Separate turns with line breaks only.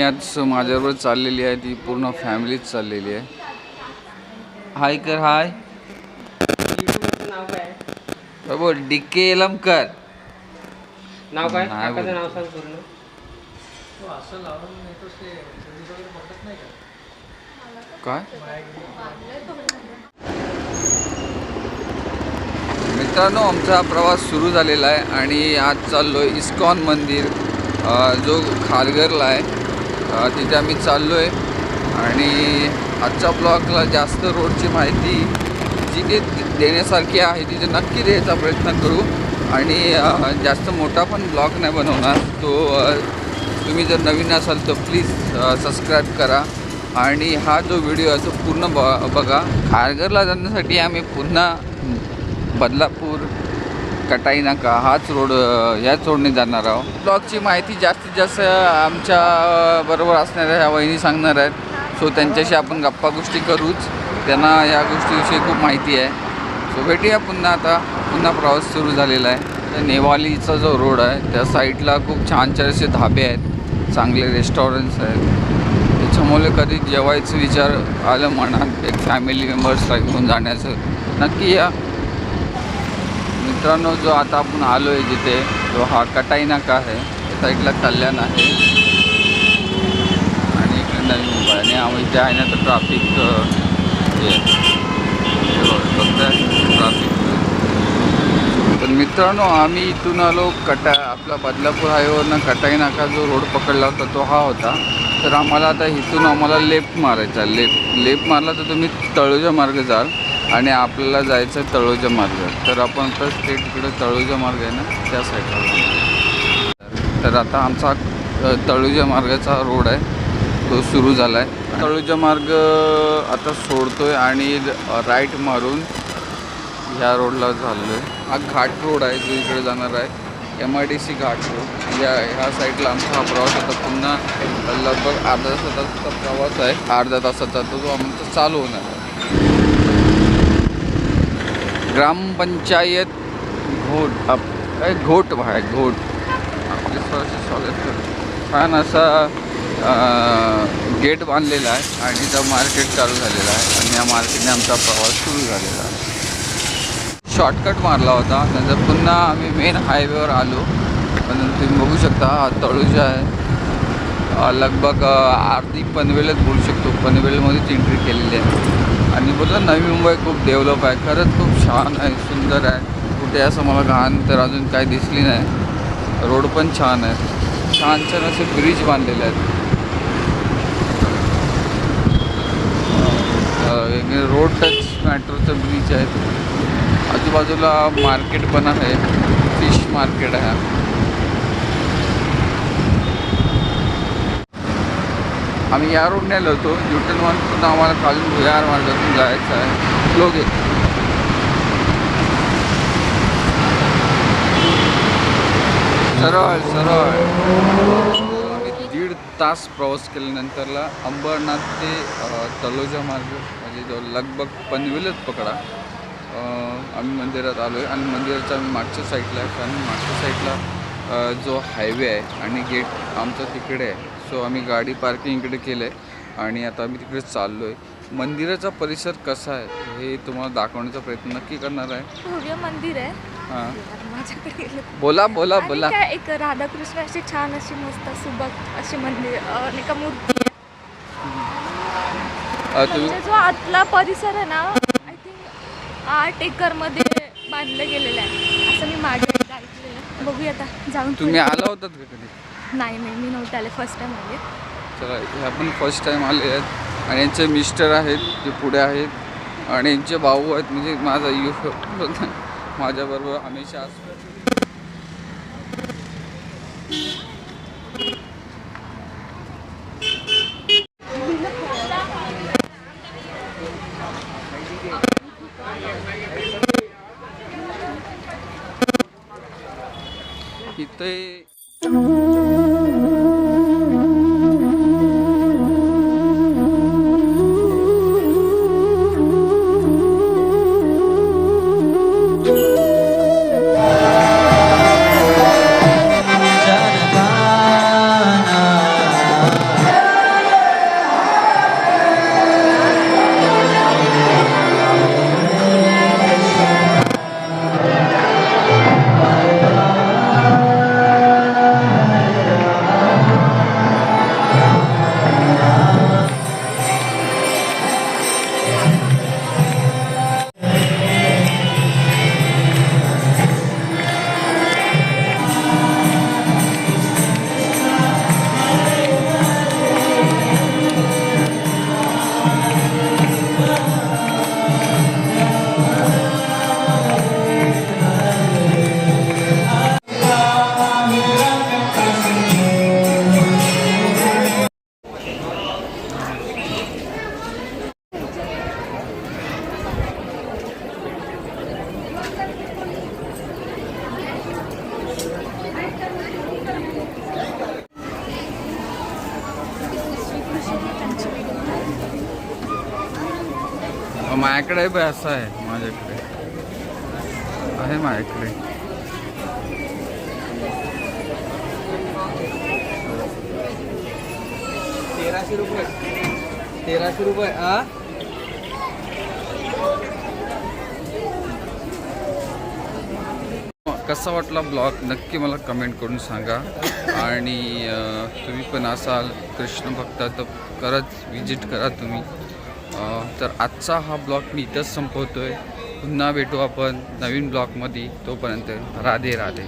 आज माझ्याबरोबर चाललेली आहे, ती पूर्ण फॅमिलीच चाललेली आहे. हाय कर, हाय.
नाव काय?
बाबू DK एलमकर.
नाव काय?
नाही
काकाचं
बोल.
नाव सांग पूर्ण.
काय मित्रांनो, आमचा प्रवास सुरू झालेला आहे आणि आज चाललो आहे इस्कॉन मंदिर, जो खारघरला आहे. तिथे आम्ही चाललो आहे आणि आजच्या ब्लॉगला जास्त रोडची माहिती जी काही देण्यासारखी आहे तिथे नक्की द्यायचा प्रयत्न करू आणि जास्त मोठा पण ब्लॉग नाही बनवणार. तुम्ही जर नवीन असाल तर प्लीज सबस्क्राईब करा आणि हा जो व्हिडिओ आहे तो पूर्ण बघा. खारघरला जाण्यासाठी आम्ही पुन्हा बदलापूर कटाई नाका हाच रोड, ह्याच रोडने जाणार आहोत. ब्लॉगची माहिती जास्तीत जास्त आमच्या बरोबर असणाऱ्या ह्या वहिनी सांगणार आहेत. सो त्यांच्याशी आपण गप्पा गोष्टी करूच, त्यांना या गोष्टीविषयी खूप माहिती आहे. सो भेटूया पुन्हा. आता पुन्हा प्रवास सुरू झालेला आहे. नेवालीचा जो रोड आहे त्या साईडला खूप छान छान असे धाबे आहेत, चांगले रेस्टॉरंट्स आहेत. त्याच्यामुळे कधी जेवायचं विचार आलं मनात एक फॅमिली मेंबर्सला घेऊन जाण्याचं, नक्की या. मित्रांनो, जो आता आपण आलो आहे जिथे, जो हा कटाई नाका आहे, त्या साईडला कल्याण आहे आणि इकडे नवी मुंबई आणि आम्ही इथे आहे ना तर ट्राफिक ट्राफिक. तर मित्रांनो, आम्ही इथून आलो आपला बदलापूर हायवेवरनं कटाई नाका जो रोड पकडला होता तो हा होता. तर आम्हाला आता इथून आम्हाला लेफ्ट मारायचा. लेफ्ट मारला तर तुम्ही तळोजा मार्ग जाल आणि आपल्याला जायचं आहे तळोजा मार्ग. तर आपण तर स्ट्रेट इकडे तळोजा मार्ग आहे ना त्या साईडला. तर आता आमचा तळोजा मार्गाचा रोड आहे तो सुरू झाला आहे. तळोजा मार्ग आता सोडतो आहे आणि राईट मारून ह्या रोडला झालेलो आहे. हा घाट रोड आहे जो इकडे जाणार आहे, MIDC घाट रोड. ह्या साईडला आमचा हा प्रवास आता पुन्हा लगभग अर्धा तासाचा प्रवास आहे. अर्धा तासाचा तो आमचा चालू होणार आहे. ग्रामपंचायत घोट आहे, घोट. आपले स्वागत करतो. छान असा गेट बांधलेला आहे आणि इथं मार्केट चालू झालेलं आहे आणि या मार्केटने आमचा प्रवास सुरू झालेला आहे. शॉर्टकट मारला होता, नंतर पुन्हा आम्ही मेन हायवेवर आलो. पण तुम्ही बघू शकता हा तळोजा आहे. लगभग अर्धी पनवेलच बोलू शकतो, पनवेलमध्येच एंट्री केलेली आहे. आणि बोलतो नवी मुंबई खूप डेव्हलप आहे, खरंच खूप छान आहे, सुंदर आहे. कुठे असं मला घाण तर अजून काही दिसली नाही. रोड पण छान आहे, छान छान असे ब्रिज बांधलेले आहेत. रोड टच मेट्रोचं ब्रिज आहे. आजूबाजूला मार्केट पण आहे, फिश मार्केट आहे. आम्ही या रोडने आलो होतो, न्यूटन वन पुन्हा आम्हाला खालून भुयार मार्गातून जायचं आहे. लोक सरळ सरळ. आम्ही 1.5 तास प्रवास केल्यानंतरला अंबरनाथ ते तळोजा मार्ग म्हणजे जो लगभग पनवेलच पकडा. आम्ही मंदिरात आलो आहे आणि मंदिराच्या आम्ही मागच्या साईडला आहे, कारण मागच्या साईडला जो हायवे आहे आणि गेट आमचं तिकडे आहे. सो आम्ही गाडी पार्किंग इकडे केलं आहे आणि आता आम्ही तिकडे चाललो आहे. मंदिराचा परिसर कसा आहे हे तुम्हाला दाखवण्याचा प्रयत्न नक्की करणार आहे.
भव्य मंदिर आहे.
हां,
माझ्याकडे
बोला बोला बोला.
काय एक राधाकृष्ण अशी छान अशी मस्त सुबक अशी मंदिर नाही का मूर्ती. म्हणजे जो आतला परिसर आहे ना, आय थिंक 8 एकरमध्ये बांधलं गेलेलं आहे असं मी मागे ऐकलेलं. बघूया आता जाऊन.
तुम्ही आला होतात का कधी?
नाही मी नव्हते आले, फर्स्ट टाइम आले.
चला, हे आपण फर्स्ट टाईम आले आहेत आणि यांचे मिस्टर आहेत जे पुढे आहेत आणि यांचे भाऊ आहेत. म्हणजे माझा माझ्याबरोबर हमेशा असतो. इथे माझ्याकडे पण असं आहे, माझ्याकडे आहे माझ्याकडे.
₹1300 हा.
कसा वाटला ब्लॉग नक्की मला कमेंट करून सांगा. आणि तुम्ही पण असाल कृष्ण भक्त तर खरंच विजिट करा तुम्ही. तर आजचा हा ब्लॉग मी इथंच संपवतो आहे. पुन्हा भेटू आपण नवीन ब्लॉगमध्ये. तोपर्यंत राधे राधे.